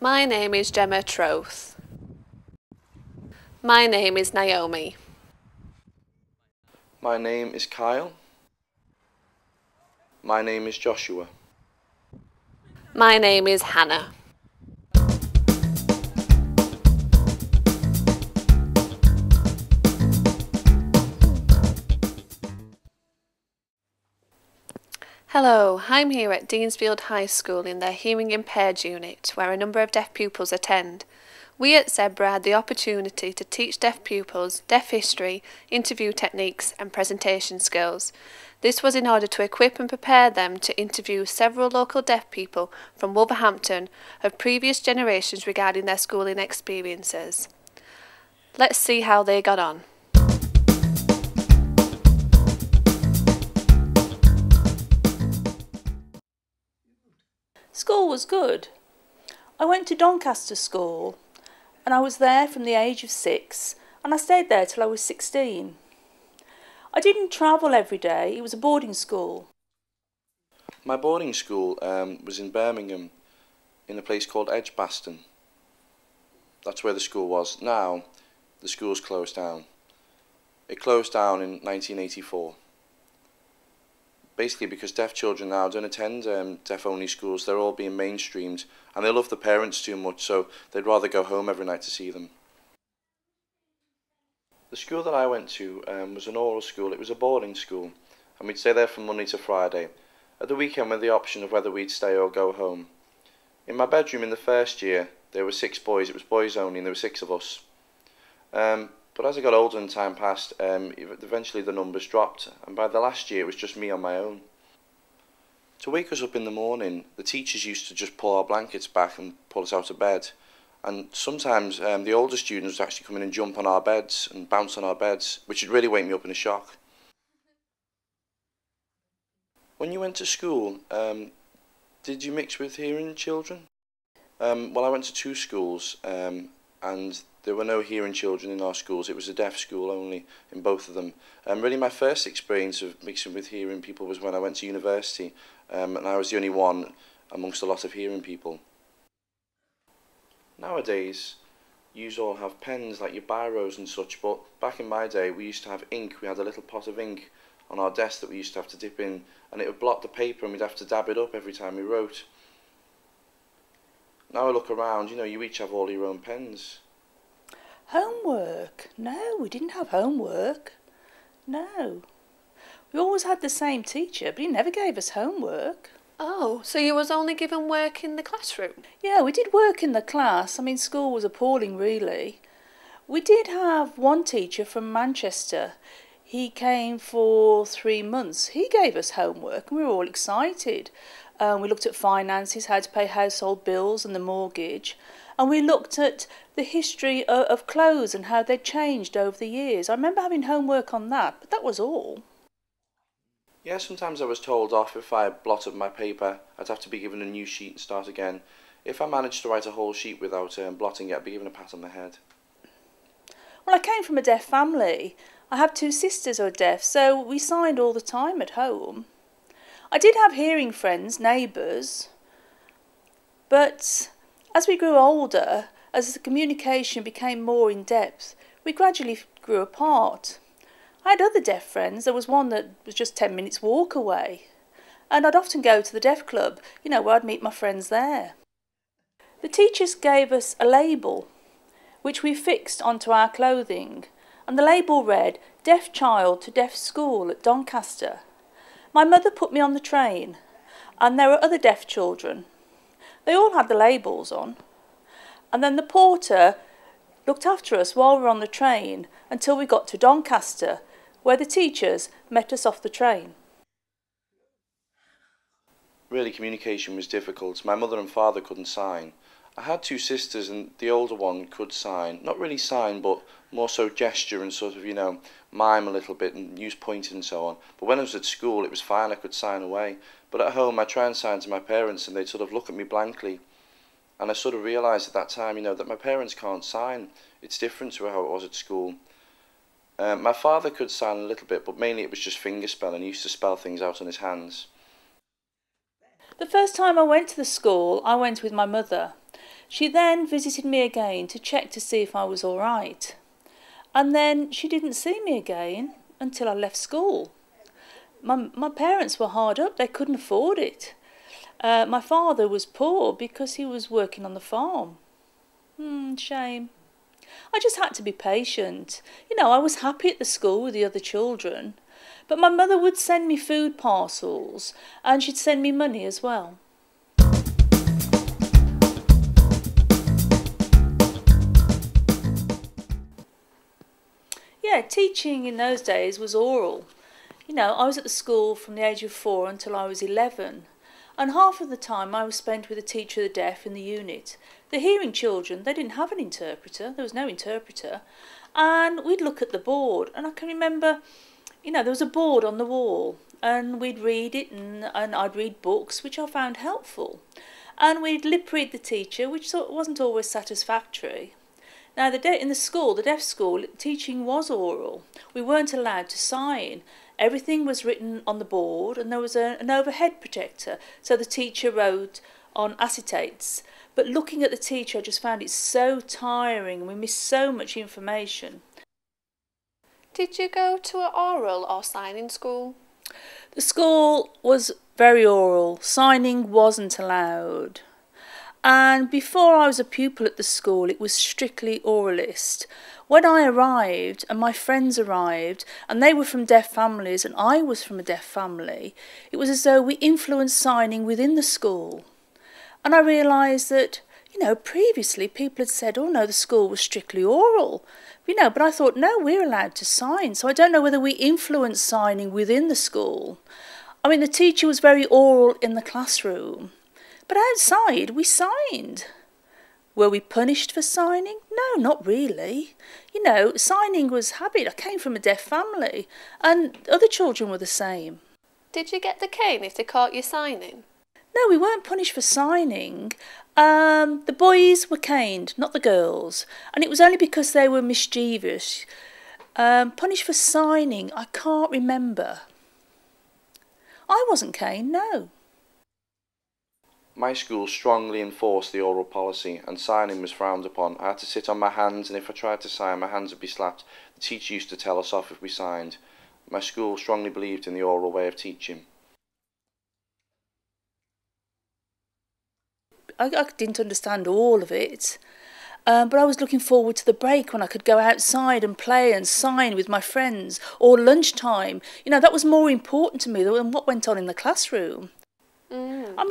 My name is Gemma Troth. My name is Naomi. My name is Kyle. My name is Joshua. My name is Hannah. Hello, I'm here at Deansfield High School in their Hearing Impaired unit, where a number of deaf pupils attend. We at Zebra had the opportunity to teach deaf pupils deaf history, interview techniques and presentation skills. This was in order to equip and prepare them to interview several local deaf people from Wolverhampton of previous generations regarding their schooling experiences. Let's see how they got on. School was good. I went to Doncaster School and I was there from the age of 6 and I stayed there till I was 16. I didn't travel every day, it was a boarding school. My boarding school was in Birmingham, in a place called Edgbaston. That's where the school was. Now, the school's closed down. It closed down in 1984. Basically because deaf children now don't attend deaf-only schools. They're all being mainstreamed and they love the parents too much, so they'd rather go home every night to see them. The school that I went to was an oral school. It was a boarding school and we'd stay there from Monday to Friday. At the weekend we had the option of whether we'd stay or go home. In my bedroom in the first year there were 6 boys. It was boys only and there were 6 of us. But as I got older and time passed, eventually the numbers dropped, and by the last year it was just me on my own. To wake us up in the morning, the teachers used to just pull our blankets back and pull us out of bed, and sometimes the older students would actually come in and jump on our beds and bounce on our beds, which would really wake me up in a shock. When you went to school, did you mix with hearing children? Well, I went to 2 schools, and there were no hearing children in our schools. It was a deaf school only in both of them. Really my first experience of mixing with hearing people was when I went to university, and I was the only one amongst a lot of hearing people. Nowadays, you all have pens like your biros and such, but back in my day we used to have ink. We had a little pot of ink on our desk that we used to have to dip in, and it would block the paper and we'd have to dab it up every time we wrote. Now I look around, you each have all your own pens. Homework? No, we didn't have homework. No. We always had the same teacher, but he never gave us homework. Oh, so you was only given work in the classroom? Yeah, we did work in the class. I mean, school was appalling, really. We did have one teacher from Manchester. He came for 3 months. He gave us homework and we were all excited. We looked at finances, how to pay household bills and the mortgage. And we looked at the history of clothes and how they'd changed over the years. I remember having homework on that, but that was all. Yeah, sometimes I was told off if I blotted my paper. I'd have to be given a new sheet and start again. If I managed to write a whole sheet without blotting it, I'd be given a pat on the head. Well, I came from a deaf family. I have 2 sisters who are deaf, so we signed all the time at home. I did have hearing friends, neighbours, but as we grew older, as the communication became more in depth, we gradually grew apart. I had other deaf friends. There was one that was just 10 minutes walk away. And I'd often go to the deaf club, where I'd meet my friends there. The teachers gave us a label, which we fixed onto our clothing. And the label read, Deaf Child to Deaf School at Doncaster. My mother put me on the train, and there were other deaf children. They all had the labels on. And then the porter looked after us while we were on the train until we got to Doncaster, where the teachers met us off the train. Really, communication was difficult. My mother and father couldn't sign. I had 2 sisters and the older one could sign. Not really sign, but more so gesture and sort of, mime a little bit and use pointing and so on. But when I was at school, it was fine, I could sign away. But at home, I try and sign to my parents and they'd sort of look at me blankly. And I sort of realised at that time, that my parents can't sign. It's different to how it was at school. My father could sign a little bit, but mainly it was just finger spelling. He used to spell things out on his hands. The first time I went to the school, I went with my mother. She then visited me again to check to see if I was all right. And then she didn't see me again until I left school. My parents were hard up, they couldn't afford it. My father was poor because he was working on the farm. Shame. I just had to be patient. I was happy at the school with the other children. But my mother would send me food parcels and she'd send me money as well. Yeah, teaching in those days was oral. I was at the school from the age of 4 until I was 11. And half of the time I was spent with a teacher of the deaf in the unit. The hearing children, they didn't have an interpreter. There was no interpreter. And we'd look at the board. And I can remember, there was a board on the wall. And we'd read it and I'd read books, which I found helpful. And we'd lip read the teacher, which wasn't always satisfactory. Now, in the school, the deaf school, teaching was oral. We weren't allowed to sign. Everything was written on the board and there was an overhead projector, so the teacher wrote on acetates. But looking at the teacher, I just found it so tiring and we missed so much information. Did you go to an oral or signing school? The school was very oral. Signing wasn't allowed. And before I was a pupil at the school, it was strictly oralist. When I arrived and my friends arrived and they were from deaf families and I was from a deaf family, it was as though we influenced signing within the school. And I realised that, previously people had said, oh no, the school was strictly oral. But I thought, no, we're allowed to sign. So I don't know whether we influenced signing within the school. The teacher was very oral in the classroom. But outside, we signed. Were we punished for signing? No, not really. Signing was habit. I came from a deaf family, and other children were the same. Did you get the cane if they caught you signing? No, we weren't punished for signing. The boys were caned, not the girls, and it was only because they were mischievous. Punished for signing, I can't remember. I wasn't caned, no. My school strongly enforced the oral policy and signing was frowned upon. I had to sit on my hands and if I tried to sign, my hands would be slapped. The teacher used to tell us off if we signed. My school strongly believed in the oral way of teaching. I didn't understand all of it, but I was looking forward to the break when I could go outside and play and sign with my friends, or lunchtime. That was more important to me than what went on in the classroom.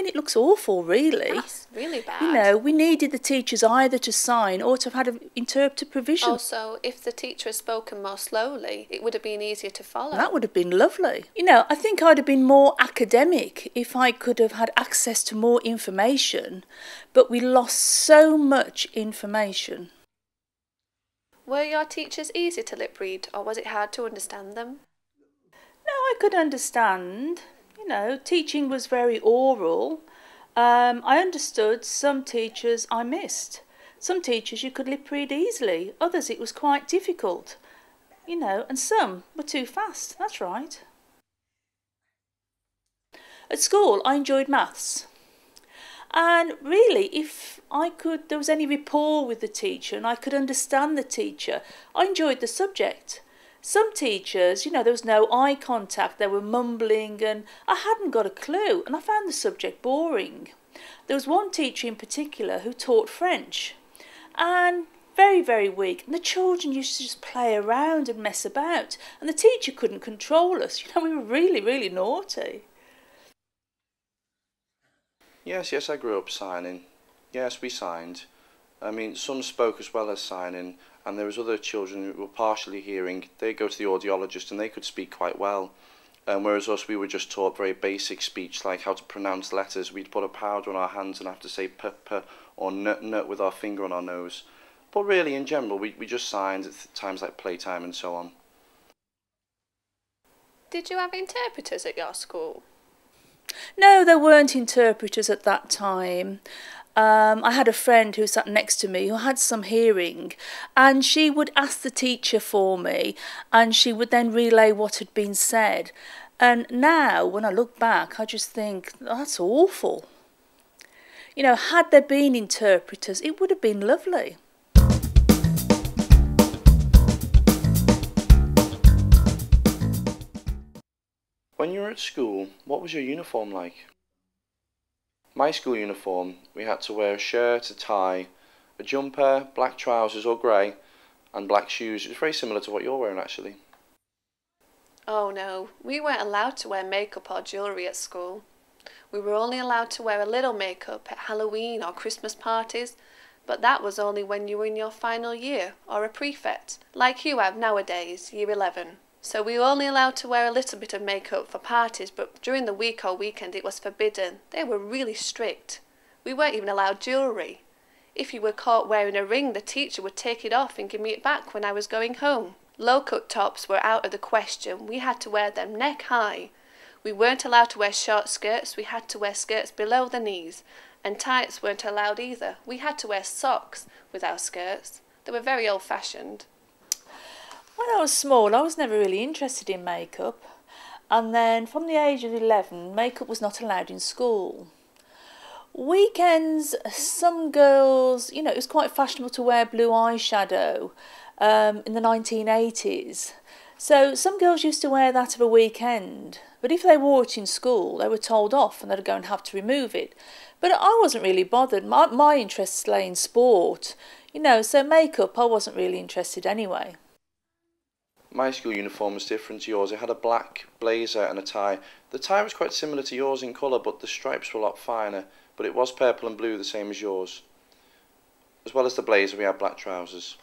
It looks awful, really. That's really bad. We needed the teachers either to sign or to have had an interpreter provision. Also, if the teacher had spoken more slowly, it would have been easier to follow. That would have been lovely. I think I'd have been more academic if I could have had access to more information, but we lost so much information. Were your teachers easy to lip read, or was it hard to understand them? No, I could understand. Teaching was very oral. I understood some teachers I missed. Some teachers you could lip read easily, others it was quite difficult. And some were too fast, that's right. At school I enjoyed maths. And really, if there was any rapport with the teacher and I could understand the teacher, I enjoyed the subject. Some teachers, there was no eye contact, they were mumbling and I hadn't got a clue and I found the subject boring. There was one teacher in particular who taught French and very, very weak, and the children used to just play around and mess about and the teacher couldn't control us. We were really, really naughty. Yes, I grew up signing. Yes, we signed. Some spoke as well as signing, and there was other children who were partially hearing. They go to the audiologist and they could speak quite well. Whereas us, we were just taught very basic speech, like how to pronounce letters. We'd put a powder on our hands and have to say p, or nut with our finger on our nose. But really, in general, we just signed at times like playtime and so on. Did you have interpreters at your school? No, there weren't interpreters at that time. I had a friend who sat next to me who had some hearing, and she would ask the teacher for me and she would then relay what had been said. And now when I look back I just think, that's awful. You know, had there been interpreters, it would have been lovely. When you were at school, what was your uniform like? My school uniform, we had to wear a shirt, a tie, a jumper, black trousers or grey, and black shoes. It was very similar to what you're wearing actually. Oh no, we weren't allowed to wear makeup or jewellery at school. We were only allowed to wear a little makeup at Halloween or Christmas parties, but that was only when you were in your final year or a prefect, like you have nowadays, year 11. So we were only allowed to wear a little bit of makeup for parties, but during the week or weekend it was forbidden. They were really strict. We weren't even allowed jewellery. If you were caught wearing a ring, the teacher would take it off and give me it back when I was going home. Low-cut tops were out of the question. We had to wear them neck high. We weren't allowed to wear short skirts. We had to wear skirts below the knees. And tights weren't allowed either. We had to wear socks with our skirts. They were very old-fashioned. When I was small, I was never really interested in makeup. And then from the age of 11, makeup was not allowed in school. Weekends, some girls, you know, it was quite fashionable to wear blue eyeshadow in the 1980s. So some girls used to wear that of a weekend. But if they wore it in school, they were told off and they'd go and have to remove it. But I wasn't really bothered. My interests lay in sport, you know, so makeup I wasn't really interested anyway. My school uniform was different to yours. It had a black blazer and a tie. The tie was quite similar to yours in colour, but the stripes were a lot finer. But it was purple and blue, the same as yours. As well as the blazer, we had black trousers.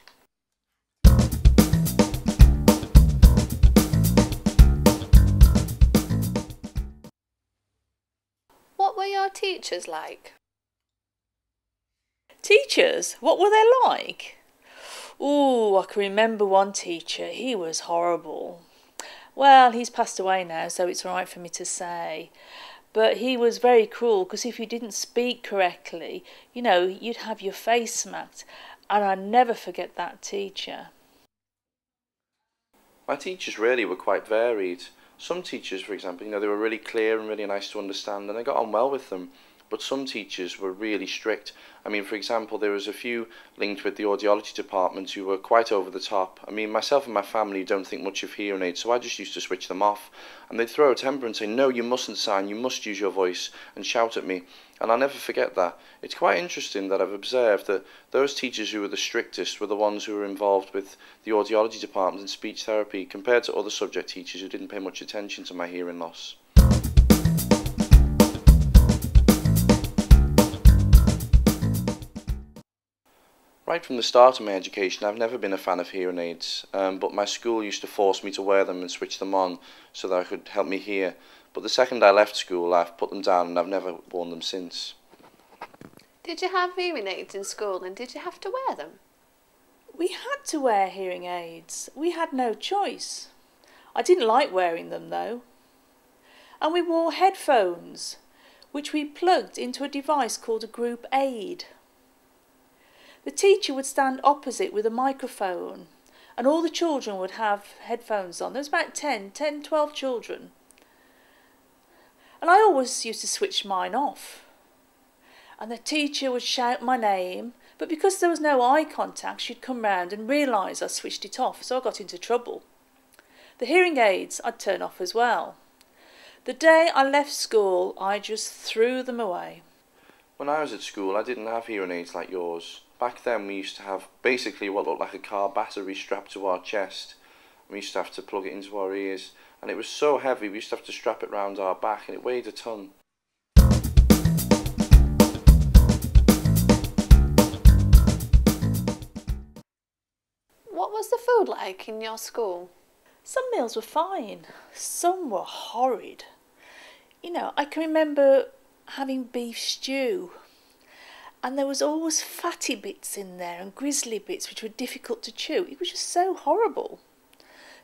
What were your teachers like? Teachers? What were they like? Ooh, I can remember one teacher. He was horrible. Well, he's passed away now, so it's all right for me to say. But he was very cruel, because if you didn't speak correctly, you know, you'd have your face smacked. And I'll never forget that teacher. My teachers really were quite varied. Some teachers, for example, you know, they were really clear and really nice to understand, and I got on well with them. But some teachers were really strict. I mean, for example, there was a few linked with the audiology department who were quite over the top. I mean, myself and my family don't think much of hearing aids, so I just used to switch them off. And they'd throw a temper and say, no, you mustn't sign, you must use your voice, and shout at me. And I'll never forget that. It's quite interesting that I've observed that those teachers who were the strictest were the ones who were involved with the audiology department and speech therapy, compared to other subject teachers who didn't pay much attention to my hearing loss. Right from the start of my education, I've never been a fan of hearing aids, but my school used to force me to wear them and switch them on so that I could help me hear. But the second I left school, I've put them down and I've never worn them since. Did you have hearing aids in school and did you have to wear them? We had to wear hearing aids. We had no choice. I didn't like wearing them though. And we wore headphones, which we plugged into a device called a group aid. The teacher would stand opposite with a microphone and all the children would have headphones on. There was about 12 children. And I always used to switch mine off. And the teacher would shout my name, but because there was no eye contact, she'd come round and realise I switched it off, so I got into trouble. The hearing aids I'd turn off as well. The day I left school, I just threw them away. When I was at school, I didn't have hearing aids like yours. Back then we used to have basically what looked like a car battery strapped to our chest. We used to have to plug it into our ears, and it was so heavy we used to have to strap it round our back, and it weighed a ton. What was the food like in your school? Some meals were fine, some were horrid. You know, I can remember having beef stew. And there was always fatty bits in there and grisly bits which were difficult to chew. It was just so horrible.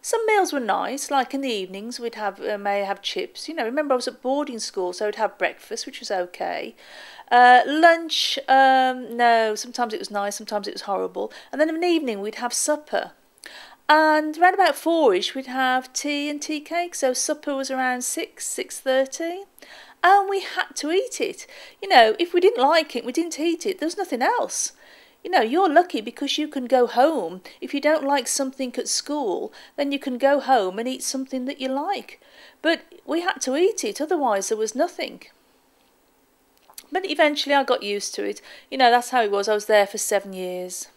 Some meals were nice, like in the evenings we'd have may have chips. You know, remember I was at boarding school, so I'd have breakfast, which was okay. Lunch, no, sometimes it was nice, sometimes it was horrible. And then in the evening we'd have supper. And around about 4ish we'd have tea and tea cake, so supper was around 6:30. and we had to eat it. You know, if we didn't like it, we didn't eat it. There's nothing else. You know, you're lucky because you can go home. If you don't like something at school, then you can go home and eat something that you like. But we had to eat it, otherwise there was nothing. But eventually I got used to it. You know, that's how it was. I was there for 7 years.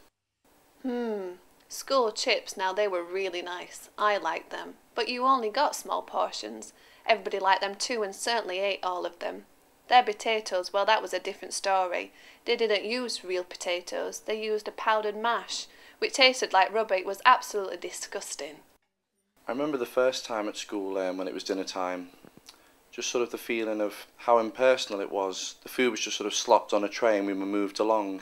School chips, now they were really nice. I liked them. But you only got small portions. Everybody liked them too and certainly ate all of them. Their potatoes, well, that was a different story. They didn't use real potatoes. They used a powdered mash, which tasted like rubber. It was absolutely disgusting. I remember the first time at school when it was dinner time, just sort of the feeling of how impersonal it was. The food was just sort of slopped on a tray and we were moved along.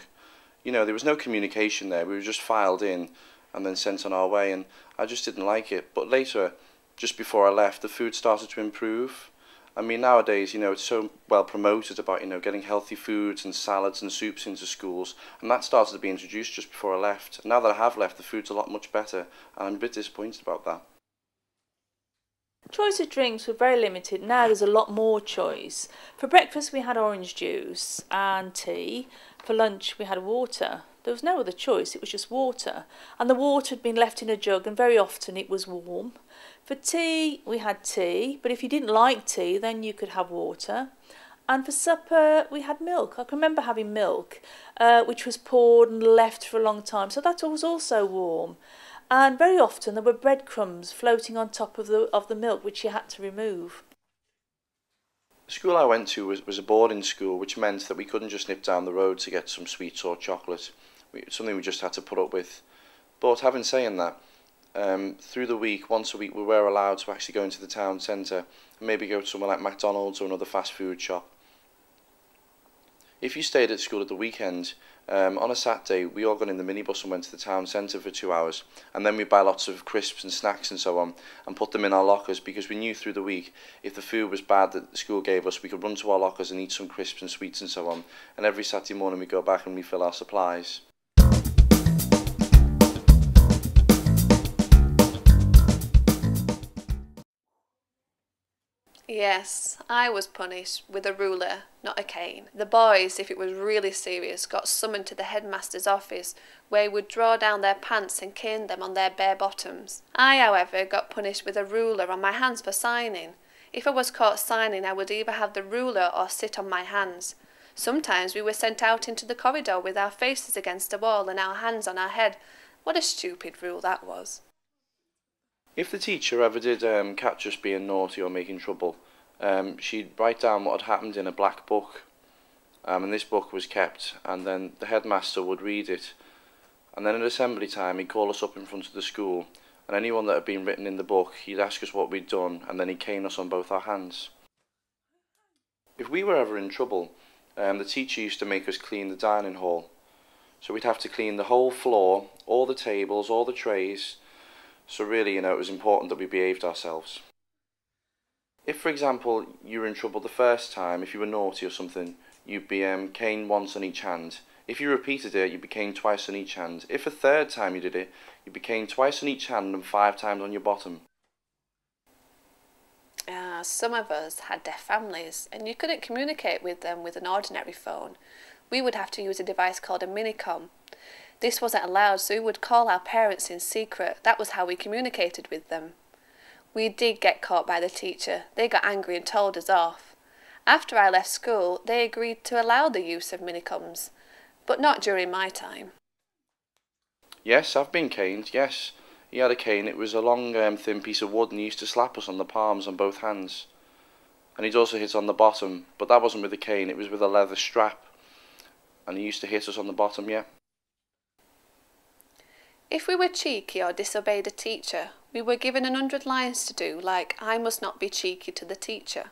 You know, there was no communication there. We were just filed in and then sent on our way, and I just didn't like it. But later, just before I left, the food started to improve. I mean, nowadays, you know, it's so well promoted about, you know, getting healthy foods and salads and soups into schools, and that started to be introduced just before I left. Now that I have left, the food's a lot much better, and I'm a bit disappointed about that. Choice of drinks were very limited. Now there's a lot more choice. For breakfast we had orange juice and tea. For lunch we had water. There was no other choice, it was just water. And the water had been left in a jug and very often it was warm. For tea we had tea, but if you didn't like tea then you could have water. And for supper we had milk. I can remember having milk, which was poured and left for a long time, so that was also warm. And very often there were breadcrumbs floating on top of the milk, which you had to remove. The school I went to was a boarding school, which meant that we couldn't just nip down the road to get some sweets or chocolate. It's something we just had to put up with. But having saying that, through the week, once a week, we were allowed to actually go into the town centre and maybe go to somewhere like McDonald's or another fast food shop. If you stayed at school at the weekend, on a Saturday, we all got in the minibus and went to the town centre for 2 hours, and then we'd buy lots of crisps and snacks and so on, and put them in our lockers, because we knew through the week, if the food was bad that the school gave us, we could run to our lockers and eat some crisps and sweets and so on, and every Saturday morning we go back and refill our supplies. Yes, I was punished with a ruler, not a cane. The boys, if it was really serious, got summoned to the headmaster's office, where he would draw down their pants and cane them on their bare bottoms. I, however, got punished with a ruler on my hands for signing. If I was caught signing, I would either have the ruler or sit on my hands. Sometimes we were sent out into the corridor with our faces against the wall and our hands on our head. What a stupid rule that was. If the teacher ever did catch us being naughty or making trouble, she'd write down what had happened in a black book, and this book was kept, and then the headmaster would read it, and then at assembly time he'd call us up in front of the school, and anyone that had been written in the book, he'd ask us what we'd done, and then he'd cane us on both our hands. If we were ever in trouble, the teacher used to make us clean the dining hall, so we'd have to clean the whole floor, all the tables, all the trays. So really, you know, it was important that we behaved ourselves. If, for example, you were in trouble the first time, if you were naughty or something, you'd be caned once on each hand. If you repeated it, you'd be caned twice on each hand. If a third time you did it, you'd be caned twice on each hand and 5 times on your bottom. Some of us had deaf families, and you couldn't communicate with them with an ordinary phone. We would have to use a device called a minicom. This wasn't allowed, so we would call our parents in secret. That was how we communicated with them. We did get caught by the teacher. They got angry and told us off. After I left school, they agreed to allow the use of minicoms, but not during my time. Yes, I've been caned, yes. He had a cane. It was a long, thin piece of wood, and he used to slap us on the palms on both hands. And he'd also hit on the bottom, but that wasn't with a cane, it was with a leather strap. And he used to hit us on the bottom, yeah. If we were cheeky or disobeyed a teacher, we were given 100 lines to do, like, I must not be cheeky to the teacher.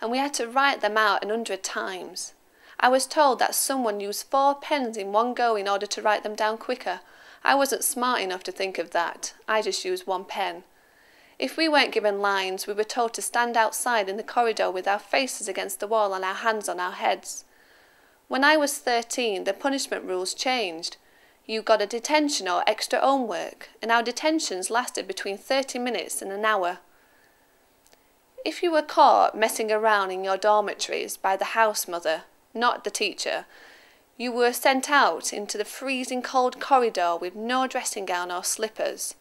And we had to write them out 100 times. I was told that someone used 4 pens in one go in order to write them down quicker. I wasn't smart enough to think of that. I just used 1 pen. If we weren't given lines, we were told to stand outside in the corridor with our faces against the wall and our hands on our heads. When I was 13, the punishment rules changed. You got a detention or extra homework, and our detentions lasted between 30 minutes and an hour. If you were caught messing around in your dormitories by the house mother, not the teacher, you were sent out into the freezing cold corridor with no dressing gown or slippers.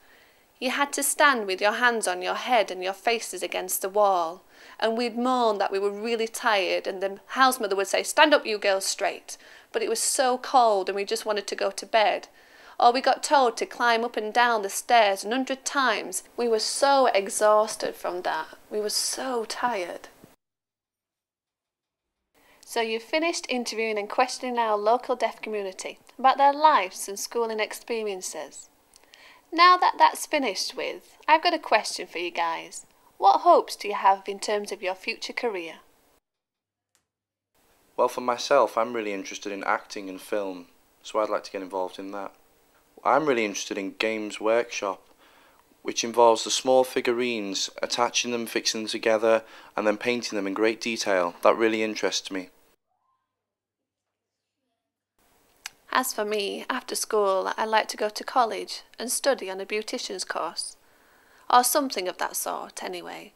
You had to stand with your hands on your head and your faces against the wall, and we'd moan that we were really tired, and the house mother would say, "Stand up, you girls, straight." But it was so cold and we just wanted to go to bed. Or we got told to climb up and down the stairs 100 times. We were so exhausted from that. We were so tired. So you've finished interviewing and questioning our local deaf community about their lives and schooling experiences. Now that that's finished with, I've got a question for you guys. What hopes do you have in terms of your future career? Well, for myself, I'm really interested in acting and film, so I'd like to get involved in that. I'm really interested in Games Workshop, which involves the small figurines, attaching them, fixing them together, and then painting them in great detail. That really interests me. As for me, after school, I'd like to go to college and study on a beautician's course, or something of that sort anyway.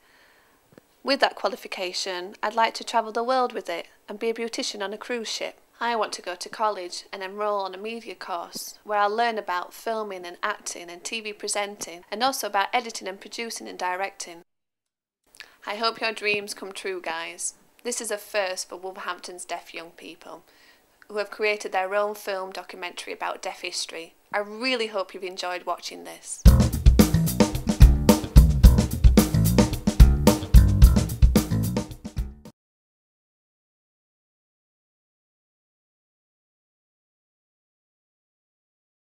With that qualification, I'd like to travel the world with it and be a beautician on a cruise ship. I want to go to college and enrol on a media course where I'll learn about filming and acting and TV presenting, and also about editing and producing and directing. I hope your dreams come true, guys. This is a first for Wolverhampton's deaf young people, who have created their own film documentary about deaf history. I really hope you've enjoyed watching this.